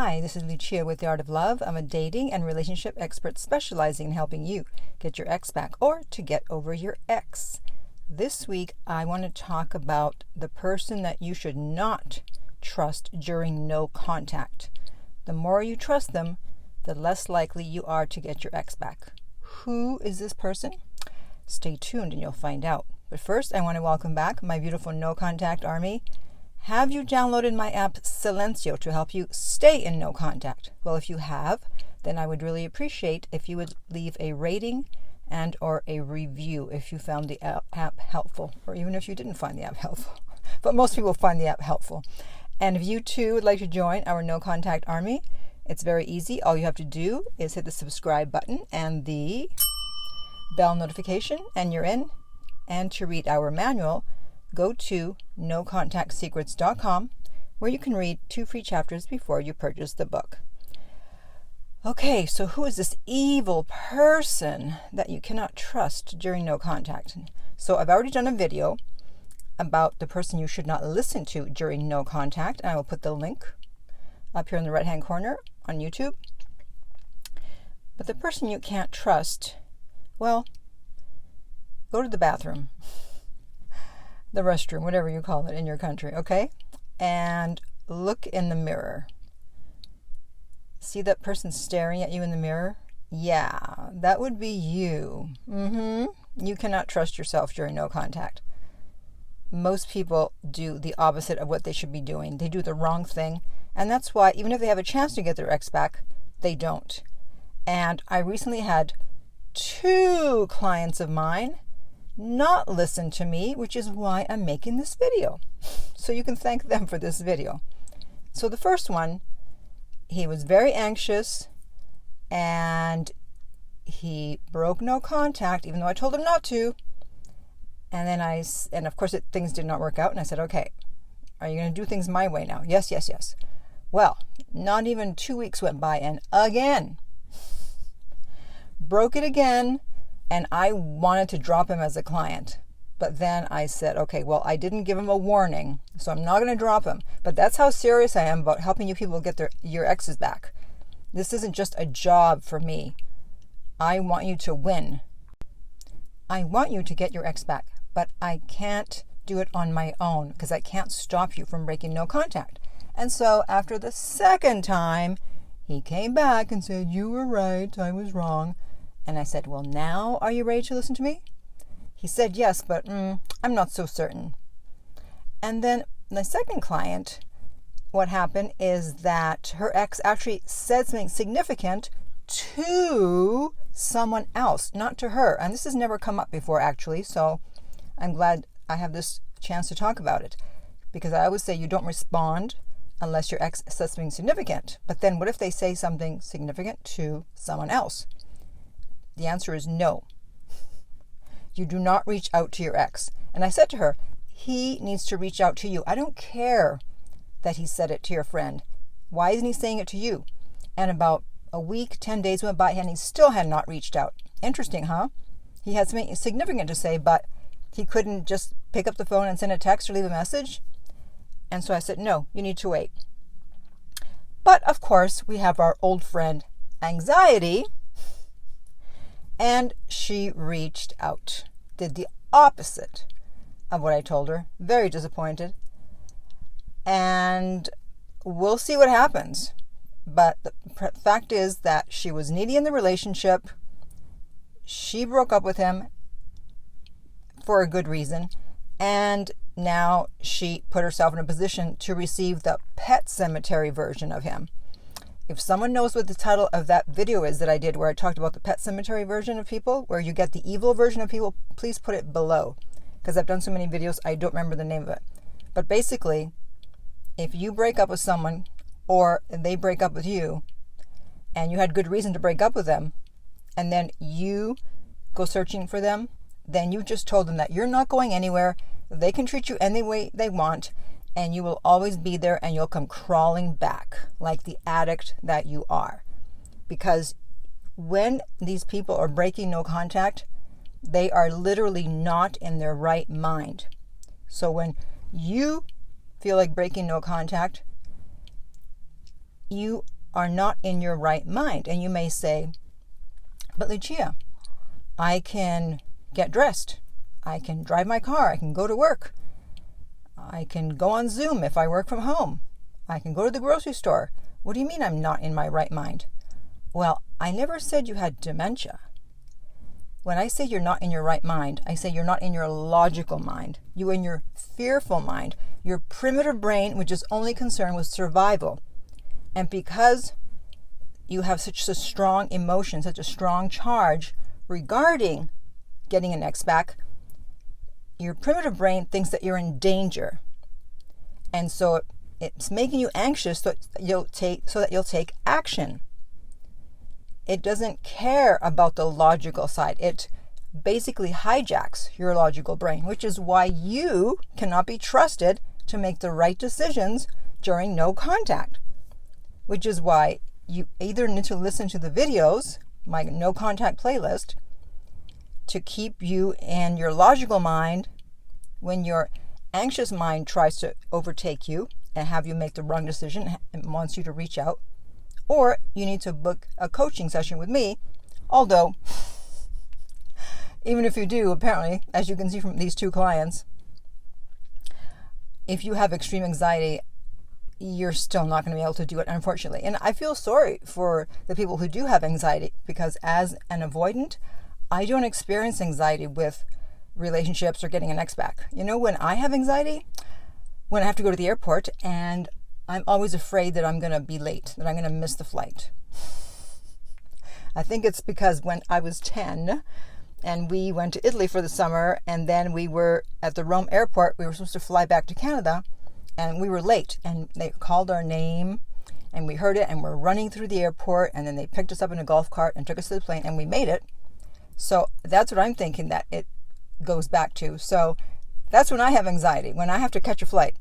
Hi, this is Lucia with The Art of Love. I'm a dating and relationship expert specializing in helping you get your ex back or to get over your ex. This week, I want to talk about the person that you should not trust during no contact. The more you trust them, the less likely you are to get your ex back. Who is this person? Stay tuned and you'll find out. But first, I want to welcome back my beautiful no contact army. Have you downloaded my app Silencio to help you stay in no contact? Well, if you have, then I would really appreciate if you would leave a rating and or a review if you found the app helpful, or even if you didn't find the app helpful. But most people find the app helpful. And if you too would like to join our no contact army, it's very easy. All you have to do is hit the subscribe button and the bell notification, and you're in. And to read our manual, go to nocontactsecrets.com, where you can read 2 free chapters before you purchase the book. Okay, so who is this evil person that you cannot trust during no contact? So I've already done a video about the person you should not listen to during no contact, and I will put the link up here in the right-hand corner on YouTube. But the person you can't trust, well, go to the bathroom. The restroom, whatever you call it in your country, okay? And look in the mirror. See that person staring at you in the mirror? Yeah, that would be you. You cannot trust yourself during no contact. Most people do the opposite of what they should be doing. They do the wrong thing, and that's why even if they have a chance to get their ex back, they don't. And I recently had 2 clients of mine not listen to me, which is why I'm making this video. So you can thank them for this video. So the first one, he was very anxious and he broke no contact, even though I told him not to. And of course things did not work out. And I said, okay, are you going to do things my way now? Yes. Well, not even 2 weeks went by and again, broke it again. And I wanted to drop him as a client. But then I said, okay, well, I didn't give him a warning, so I'm not going to drop him. But that's how serious I am about helping you people get your exes back. This isn't just a job for me. I want you to win. I want you to get your ex back, but I can't do it on my own because I can't stop you from breaking no contact. And so after the second time, he came back and said, you were right, I was wrong. And I said, well, now are you ready to listen to me? He said, yes, but I'm not so certain. And then the second client, what happened is that her ex actually said something significant to someone else, not to her. And this has never come up before, actually. So I'm glad I have this chance to talk about it. Because I always say you don't respond unless your ex says something significant. But then what if they say something significant to someone else? The answer is no. You do not reach out to your ex. And I said to her, he needs to reach out to you. I don't care that he said it to your friend. Why isn't he saying it to you? And about a week, 10 days went by and he still had not reached out. Interesting, huh? He had something significant to say, but he couldn't just pick up the phone and send a text or leave a message. And so I said, no, you need to wait. But of course, we have our old friend, anxiety. And she reached out, did the opposite of what I told her. Very disappointed. And we'll see what happens. But the fact is that she was needy in the relationship. She broke up with him for a good reason. And now she put herself in a position to receive the pet cemetery version of him. If someone knows what the title of that video is that I did where I talked about the pet cemetery version of people, where you get the evil version of people, please put it below. Because I've done so many videos, I don't remember the name of it. But basically, if you break up with someone or they break up with you and you had good reason to break up with them and then you go searching for them, then you just told them that you're not going anywhere. They can treat you any way they want. And you will always be there and you'll come crawling back like the addict that you are. Because when these people are breaking no contact, they are literally not in their right mind. So when you feel like breaking no contact, you are not in your right mind. And you may say, but Lucia, I can get dressed. I can drive my car. I can go to work. I can go on Zoom if I work from home. I can go to the grocery store. What do you mean I'm not in my right mind? Well, I never said you had dementia. When I say you're not in your right mind, I say you're not in your logical mind. You're in your fearful mind, your primitive brain, which is only concerned with survival. And because you have such a strong emotion, such a strong charge regarding getting an X back, your primitive brain thinks that you're in danger. And so it's making you anxious so that you'll take action. It doesn't care about the logical side. It basically hijacks your logical brain, which is why you cannot be trusted to make the right decisions during no contact. Which is why you either need to listen to the videos, my no contact playlist, to keep you in your logical mind when your anxious mind tries to overtake you and have you make the wrong decision and wants you to reach out. Or you need to book a coaching session with me, although even if you do, apparently, as you can see from these two clients, if you have extreme anxiety, you're still not going to be able to do it, unfortunately. And I feel sorry for the people who do have anxiety, because as an avoidant, I don't experience anxiety with relationships or getting an ex back. You know, when I have anxiety, when I have to go to the airport, and I'm always afraid that I'm going to be late, that I'm going to miss the flight. I think it's because when I was 10 and we went to Italy for the summer, and then we were at the Rome airport, we were supposed to fly back to Canada, and we were late, and they called our name, and we heard it, and we're running through the airport, and then they picked us up in a golf cart and took us to the plane, and we made it. So that's what I'm thinking that it goes back to. So that's when I have anxiety, when I have to catch a flight.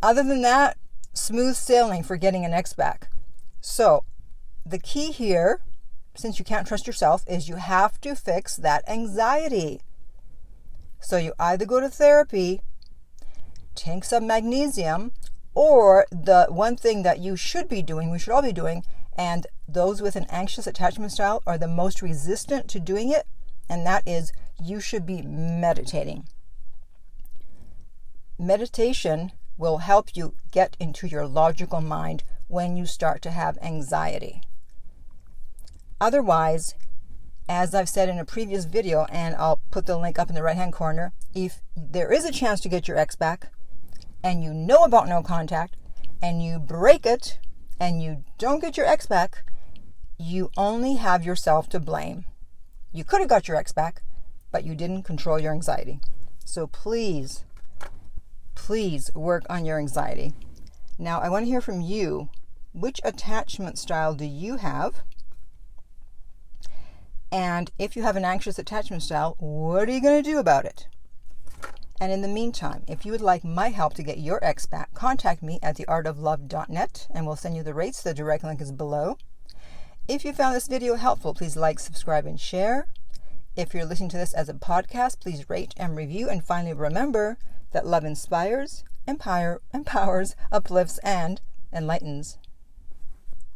Other than that, smooth sailing for getting an ex back. So the key here, since you can't trust yourself, is you have to fix that anxiety. So you either go to therapy, take some magnesium, or the one thing that you should be doing, we should all be doing, and those with an anxious attachment style are the most resistant to doing it, and that is you should be meditating. Meditation will help you get into your logical mind when you start to have anxiety. Otherwise, as I've said in a previous video, and I'll put the link up in the right-hand corner, if there is a chance to get your ex back, and you know about no contact, and you break it, and you don't get your ex back, you only have yourself to blame. You could have got your ex back, but you didn't control your anxiety. So please work on your anxiety. Now, I want to hear from you. Which attachment style do you have? And if you have an anxious attachment style, what are you going to do about it? And in the meantime, if you would like my help to get your ex back, contact me at theartoflove.net and we'll send you the rates. The direct link is below. If you found this video helpful, please like, subscribe, and share. If you're listening to this as a podcast, please rate and review. And finally, remember that love inspires, empowers, uplifts, and enlightens.